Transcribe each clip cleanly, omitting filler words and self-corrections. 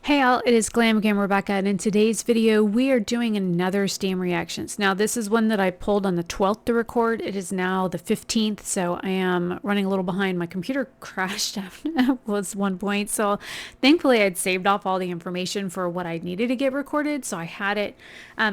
Hey all, it is Glam Rebecca, and in today's video we are doing another Steam Reactions. Now this is one that I pulled on the 12th to record. It is now the 15th, so I am running a little behind. My computer crashed at was one point, so thankfully I'd saved off all the information for what I needed to get recorded, so I had it.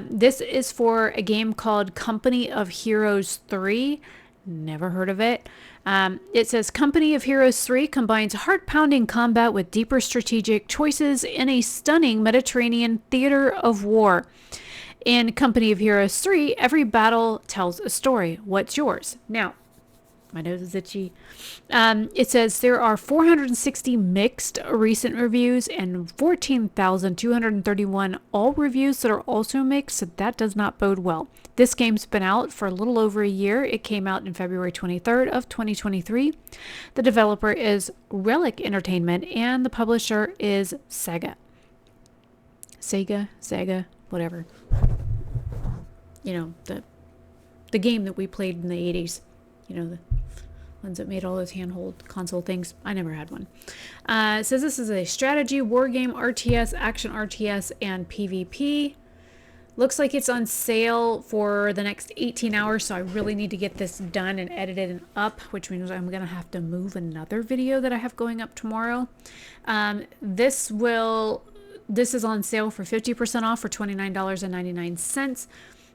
This is for a game called Company of Heroes 3. Never heard of it. It says Company of Heroes 3 combines heart-pounding combat with deeper strategic choices in a stunning Mediterranean theater of war. In Company of Heroes 3, every battle tells a story. What's yours? Now, my nose is itchy. It says there are 460 mixed recent reviews and 14,231 all reviews that are also mixed, so that does not bode well. This game's been out for a little over a year. It came out in February 23rd of 2023. The developer is Relic Entertainment and the publisher is SEGA. SEGA, whatever. You know, the game that we played in the 80s. You know, the ones that made all those handheld console things. I never had one. It says this is a strategy, wargame, RTS, action RTS, and PvP. Looks like it's on sale for the next 18 hours, so I really need to get this done and edited and up, which means I'm going to have to move another video that I have going up tomorrow. This is on sale for 50% off for $29.99.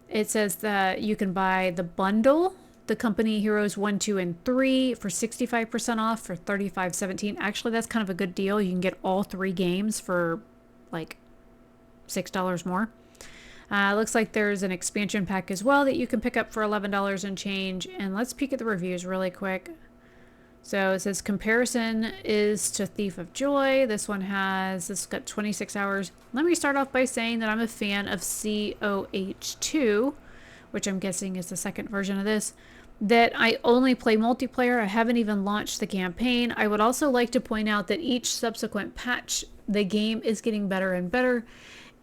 It says that you can buy the bundle, the Company Heroes 1, 2, and 3 for 65% off for $35.17. Actually, that's kind of a good deal. You can get all 3 games for like $6 more. Looks like there's an expansion pack as well that you can pick up for $11 and change. And let's peek at the reviews really quick. So it says comparison is to Thief of Joy. This got 26 hours. Let me start off by saying that I'm a fan of COH2, which I'm guessing is the second version of this, that I only play multiplayer. I haven't even launched the campaign. I would also like to point out that each subsequent patch, the game is getting better and better.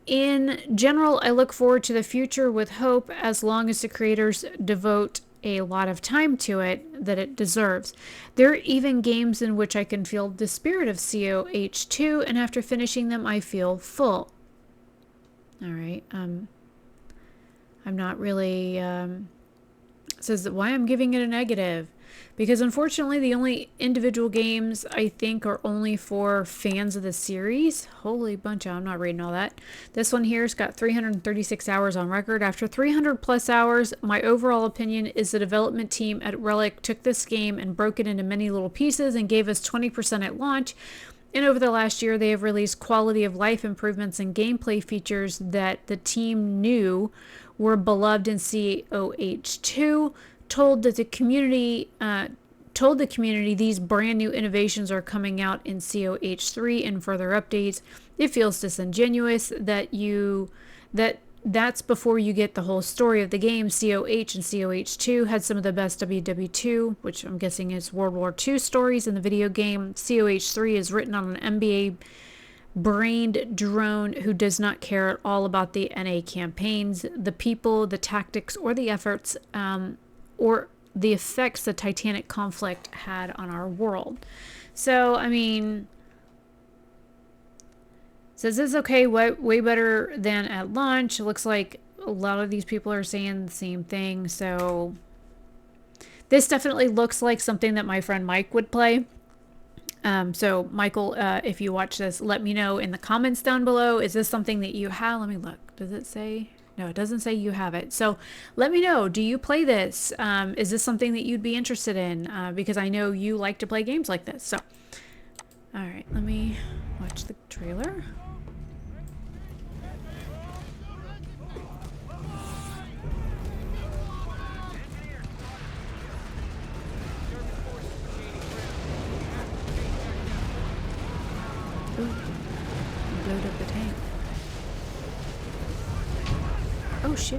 In general, I look forward to the future with hope as long as the creators devote a lot of time to it that it deserves. There are even games in which I can feel the spirit of COH2, and after finishing them, I feel full. All right. I'm not really... says that why I'm giving it a negative. Because unfortunately, the only individual games I think are only for fans of the series. Holy bunch of, I'm not reading all that. This one here's got 336 hours on record. After 300 plus hours, my overall opinion is the development team at Relic took this game and broke it into many little pieces and gave us 20% at launch. And over the last year, they have released quality of life improvements and gameplay features that the team knew were beloved in COH2, told the community these brand new innovations are coming out in COH3 and further updates. It feels disingenuous that's before you get the whole story of the game. COH and COH2 had some of the best WW2, which I'm guessing is World War II stories in the video game. COH3 is written on an MBA brained drone who does not care at all about the NA campaigns, the people, the tactics, or the efforts, or the effects the Titanic conflict had on our world. So, I mean, says this is okay, way better than at launch. It looks like a lot of these people are saying the same thing. So, this definitely looks like something that my friend Mike would play. So Michael, if you watch this, let me know in the comments down below. Is this something that you have? Let me look. Does it say? No, it doesn't say you have it. So let me know. Do you play this? Is this something that you'd be interested in? Because I know you like to play games like this. So, all right, let me watch the trailer. Ooh, load up the tank. Oh shit.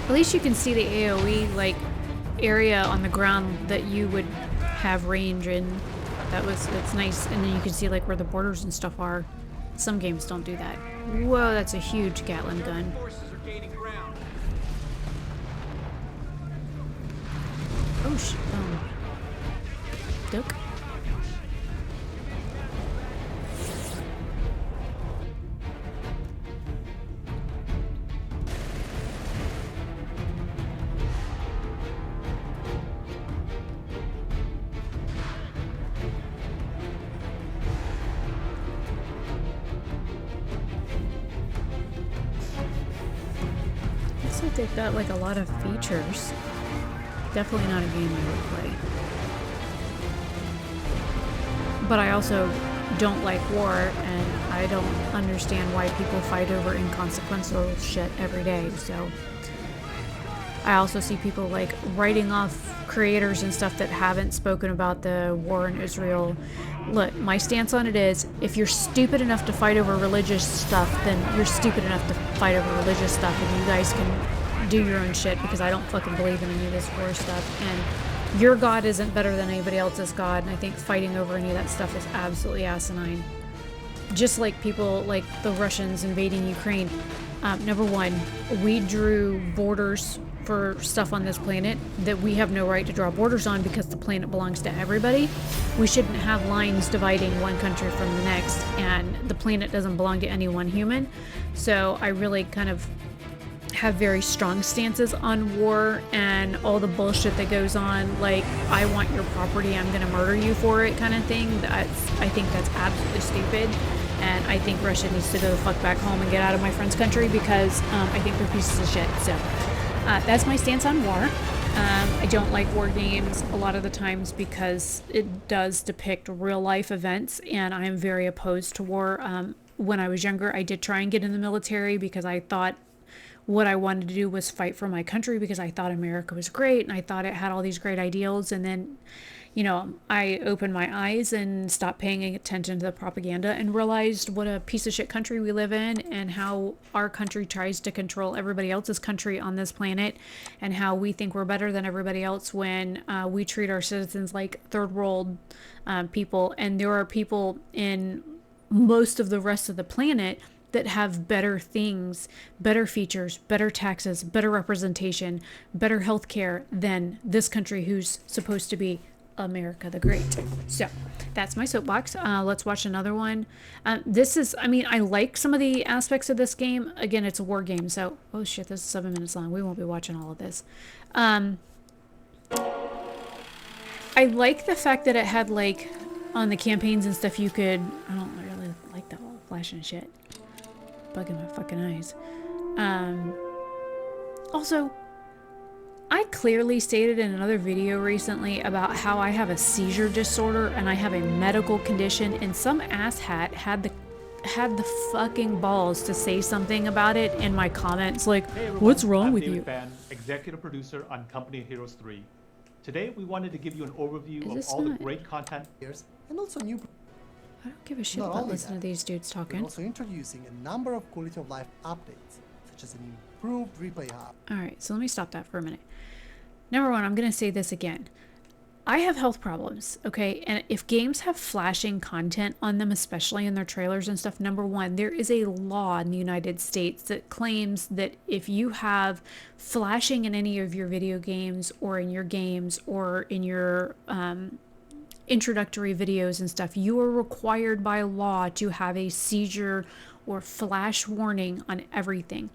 At least you can see the AoE like area on the ground that you would have range in. That's nice. And then you can see like where the borders and stuff are. Some games don't do that. Whoa, that's a huge Gatling gun. Oh Oh, Doke. Looks like they've got like a lot of features. Definitely not a game I would play. But I also don't like war, and I don't understand why people fight over inconsequential shit every day, so... I also see people like writing off creators and stuff that haven't spoken about the war in Israel. Look, my stance on it is, if you're stupid enough to fight over religious stuff, then you're stupid enough to fight over religious stuff, and you guys can do your own shit, because I don't fucking believe in any of this war stuff, and your God isn't better than anybody else's God, and I think fighting over any of that stuff is absolutely asinine. Just like people like the Russians invading Ukraine. Number one, we drew borders for stuff on this planet that we have no right to draw borders on, because the planet belongs to everybody. We shouldn't have lines dividing one country from the next, and the planet doesn't belong to any one human. So I really kind of have very strong stances on war and all the bullshit that goes on, like, I want your property, I'm gonna murder you for it kind of thing. I think that's absolutely stupid. And I think Russia needs to go the fuck back home and get out of my friend's country, because I think they're pieces of shit. So that's my stance on war. I don't like war games a lot of the times because it does depict real life events, and I am very opposed to war. When I was younger, I did try and get in the military because I thought what I wanted to do was fight for my country, because I thought America was great and I thought it had all these great ideals. And then, you know, I opened my eyes and stopped paying attention to the propaganda and realized what a piece of shit country we live in, and how our country tries to control everybody else's country on this planet, and how we think we're better than everybody else when we treat our citizens like third world people. And there are people in most of the rest of the planet that have better things, better features, better taxes, better representation, better healthcare than this country who's supposed to be America the Great. So that's my soapbox. Let's watch another one. This is, I mean, I like some of the aspects of this game. Again, it's a war game, so, oh shit, this is 7 minutes long. We won't be watching all of this. I like the fact that it had, like, on the campaigns and stuff, you could, I don't really like that whole flashing shit. Bugging my fucking eyes. Also, I clearly stated in another video recently about how I have a seizure disorder and I have a medical condition, and some asshat had the fucking balls to say something about it in my comments, like, hey everyone, what's wrong with you? Fan, executive producer on Company Heroes 3. Today we wanted to give you an overview of all the great content and also new. I don't give a shit about listening to these dudes talking. We're also introducing a number of quality of life updates, such as an improved replay hub. Alright, so let me stop that for a minute. Number one, I'm going to say this again. I have health problems, okay? And if games have flashing content on them, especially in their trailers and stuff, number one, there is a law in the United States that claims that if you have flashing in any of your video games or in your games or in your introductory videos and stuff, you are required by law to have a seizure or flash warning on everything.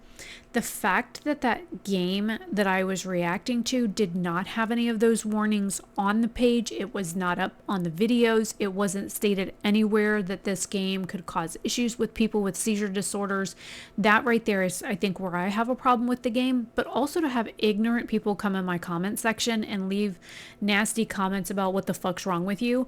The fact that that game that I was reacting to did not have any of those warnings on the page, it was not up on the videos, it wasn't stated anywhere that this game could cause issues with people with seizure disorders. That right there is, I think, where I have a problem with the game. But also to have ignorant people come in my comment section and leave nasty comments about what the fuck's wrong with you.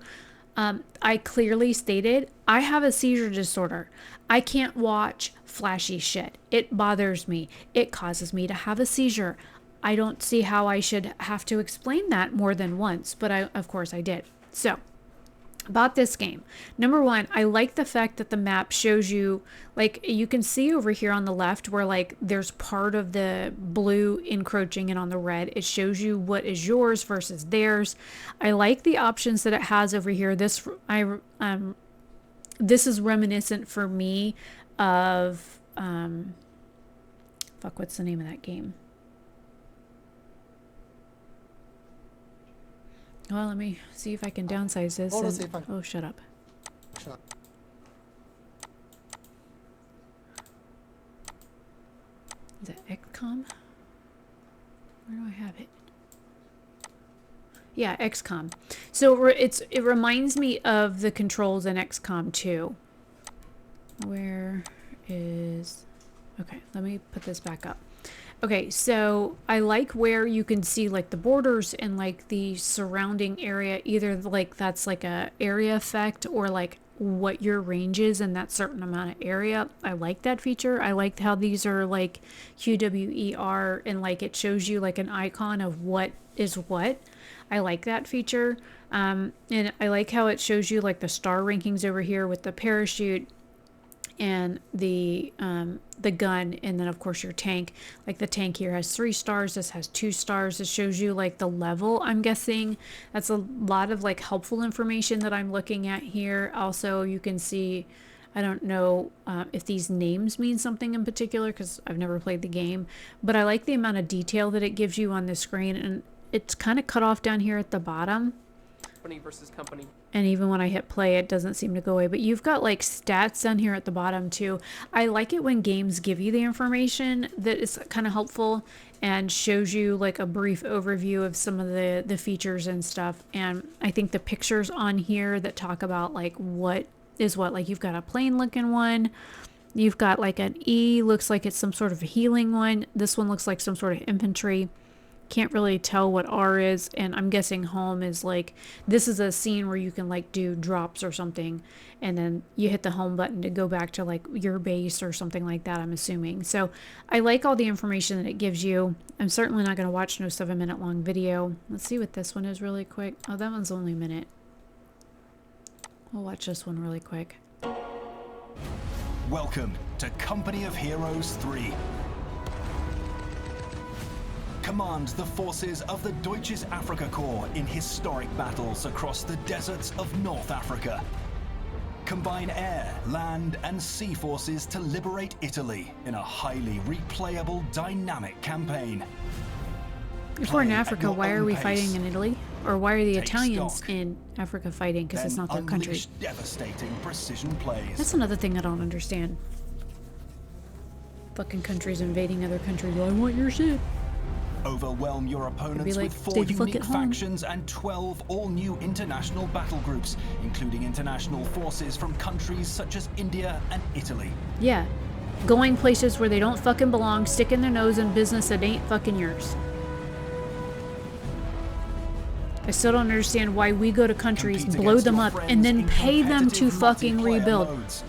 I clearly stated I have a seizure disorder. I can't watch flashy shit. It bothers me. It causes me to have a seizure. I don't see how I should have to explain that more than once, but of course I did. So, about this game. Number one, I like the fact that the map shows you, like, you can see over here on the left where, like, there's part of the blue encroaching in on the red. It shows you what is yours versus theirs. I like the options that it has over here. This is reminiscent for me of, fuck, what's the name of that game? Well, let me see if I can downsize this. Hold on, And, see if I- oh, shut up. Shut up. Is it XCOM? Where do I have it? Yeah, XCOM. So it reminds me of the controls in XCOM 2. Where is... Okay, let me put this back up. Okay, so I like where you can see like the borders and like the surrounding area, either like that's like a area effect or like what your range is in that certain amount of area. I like that feature. I liked how these are like QWER and like it shows you like an icon of what is what. I like that feature. And I like how it shows you like the star rankings over here with the parachute and the gun, and then of course your tank. Like the tank here has 3 stars, this has 2 stars. It shows you like the level, I'm guessing. That's a lot of like helpful information that I'm looking at here. Also, you can see, I don't know if these names mean something in particular because I've never played the game, but I like the amount of detail that it gives you on the screen, and it's kind of cut off down here at the bottom. Company versus company. And even when I hit play, it doesn't seem to go away. But you've got like stats down here at the bottom too. I like it when games give you the information that is kind of helpful and shows you like a brief overview of some of the features and stuff. And I think the pictures on here that talk about like what is what, like you've got a plane looking one. You've got like an E, looks like it's some sort of a healing one. This one looks like some sort of infantry. Can't really tell what R is, and I'm guessing home is like, this is a scene where you can like do drops or something, and then you hit the home button to go back to like your base or something like that, I'm assuming. So I like all the information that it gives you. I'm certainly not going to watch no 7-minute long video. Let's see what this one is really quick. Oh, that one's only a minute. We'll watch this one really quick. Welcome to Company of Heroes 3. Command the forces of the Deutsches Afrika Korps in historic battles across the deserts of North Africa. Combine air, land, and sea forces to liberate Italy in a highly replayable, dynamic campaign. If we're in Play at Africa, your why are own we pace. fighting in Italy? Or why are the Take Italians stock. in Africa fighting? Because it's Then not their country. unleash devastating precision plays. That's another thing I don't understand. Fucking countries invading other countries. I want your shit. Overwhelm your opponents like, with 4 stay the fuck unique at home. factions and 12 all-new international battle groups, including international forces from countries such as India and Italy. Yeah. Going places where they don't fucking belong, sticking their nose in business that ain't fucking yours. I still don't understand why we go to countries, Compete blow against them your up, friends and then in pay them to competitive fucking multiplayer rebuild. modes.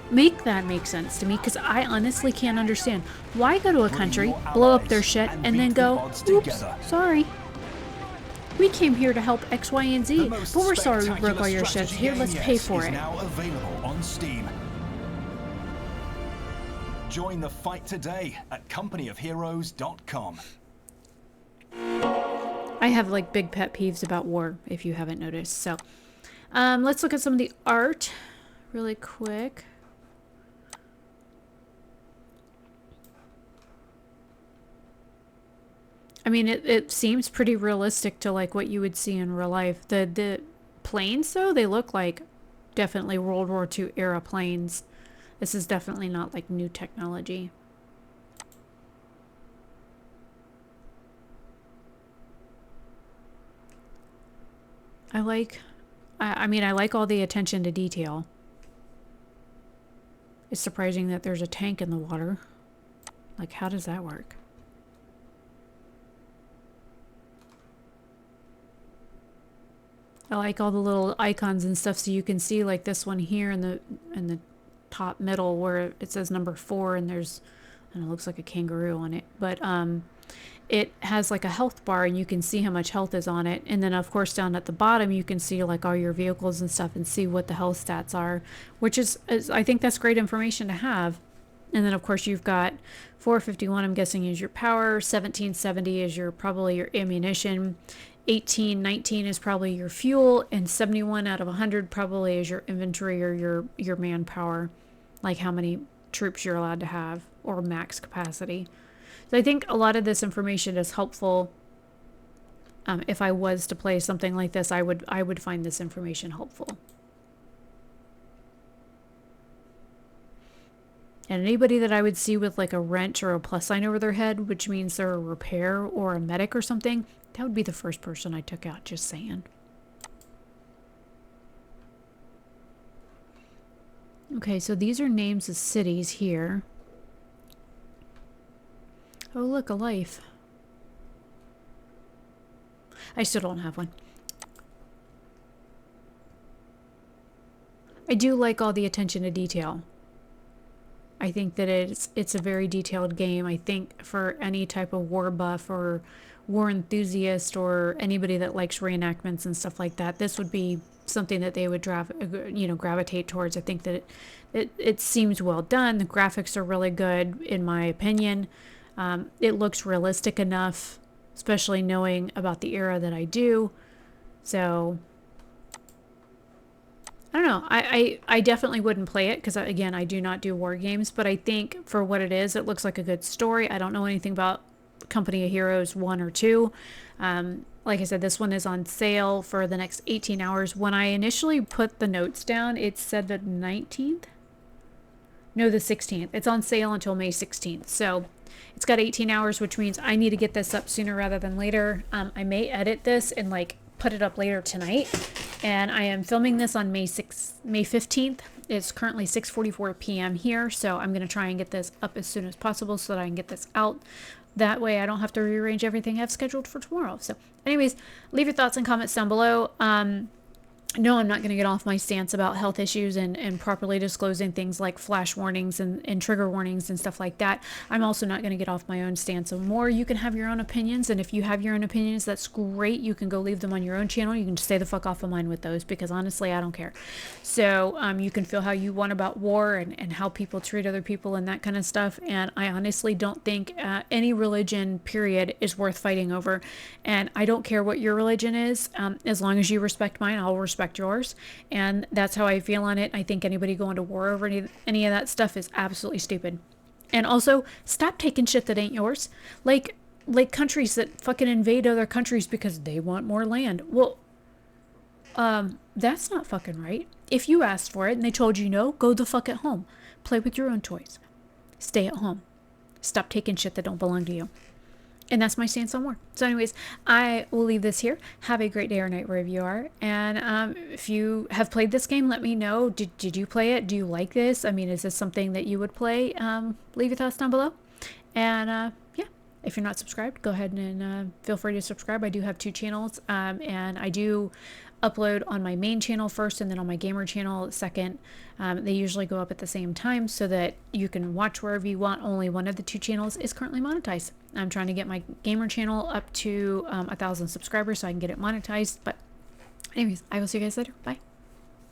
Make that make sense to me, because I honestly can't understand. Why go to a Bring country, your blow up allies their shit, and and then beat the go, odds oops, together." sorry. We came here to help X, Y, and Z, The most but we're sorry we broke spectacular all your shit. strategy Here, game let's yet pay for is it. now available on Steam. Join the fight today at companyofheroes.com. I have like big pet peeves about war, if you haven't noticed. So, let's look at some of the art really quick. I mean, it seems pretty realistic to like what you would see in real life. The planes, though, they look like definitely World War II era planes. This is definitely not like new technology. I mean, I like all the attention to detail. It's surprising that there's a tank in the water. Like, how does that work? I like all the little icons and stuff, so you can see like this one here in the top middle where it says number 4, and there's, and it looks like a kangaroo on it, but it has like a health bar, and you can see how much health is on it. And then of course down at the bottom you can see like all your vehicles and stuff and see what the health stats are, which is I think that's great information to have. And then of course you've got 451, I'm guessing, is your power, 1770 is your probably your ammunition, 1819 is probably your fuel, and 71 out of 100 probably is your inventory or your manpower, like how many troops you're allowed to have or max capacity. So I think a lot of this information is helpful if I was to play something like this, I would find this information helpful. And anybody that I would see with like a wrench or a plus sign over their head, which means they're a repair or a medic or something, that would be the first person I took out, just saying. Okay, so these are names of cities here. Oh, look, a life. I still don't have one. I do like all the attention to detail. I think that it's a very detailed game. I think for any type of war buff or war enthusiast or anybody that likes reenactments and stuff like that, this would be something that they would gravitate towards. I think that it seems well done. The graphics are really good, in my opinion. It looks realistic enough, especially knowing about the era that I do. So I don't know. I definitely wouldn't play it because, again, I do not do war games. But I think for what it is, it looks like a good story. I don't know anything about Company of Heroes 1 or 2. Like I said, this one is on sale for the next 18 hours. When I initially put the notes down, it said the 19th? No, the 16th. It's on sale until May 16th. So it's got 18 hours, which means I need to get this up sooner rather than later. I may edit this and like put it up later tonight. And I am filming this on May 15th. It's currently 6:44 p.m. here, so I'm going to try and get this up as soon as possible so that I can get this out. That way I don't have to rearrange everything I've scheduled for tomorrow. So anyways, leave your thoughts and comments down below. No, I'm not going to get off my stance about health issues and properly disclosing things like flash warnings and trigger warnings and stuff like that. I'm also not going to get off my own stance of more. You can have your own opinions, and if you have your own opinions, that's great. You can go leave them on your own channel. You can stay the fuck off of mine with those, because honestly, I don't care. So you can feel how you want about war and how people treat other people and that kind of stuff. And I honestly don't think any religion, period, is worth fighting over. And I don't care what your religion is. As long as you respect mine, I'll respect yours, and that's how I feel on it. I think anybody going to war over any of that stuff is absolutely stupid. And also, stop taking shit that ain't yours. Like countries that fucking invade other countries because they want more land. Well, that's not fucking right. If you asked for it and they told you no, go the fuck at home. Play with your own toys. Stay at home. Stop taking shit that don't belong to you. And that's my stance on war. So anyways, I will leave this here. Have a great day or night wherever you are. And if you have played this game, let me know. Did you play it? Do you like this? I mean, is this something that you would play? Leave your thoughts down below. And yeah, if you're not subscribed, go ahead and feel free to subscribe. I do have 2 channels. And I do upload on my main channel first and then on my gamer channel second. They usually go up at the same time so that you can watch wherever you want. Only one of the 2 channels is currently monetized. I'm trying to get my gamer channel up to 1,000 subscribers so I can get it monetized. But anyways, I will see you guys later. Bye.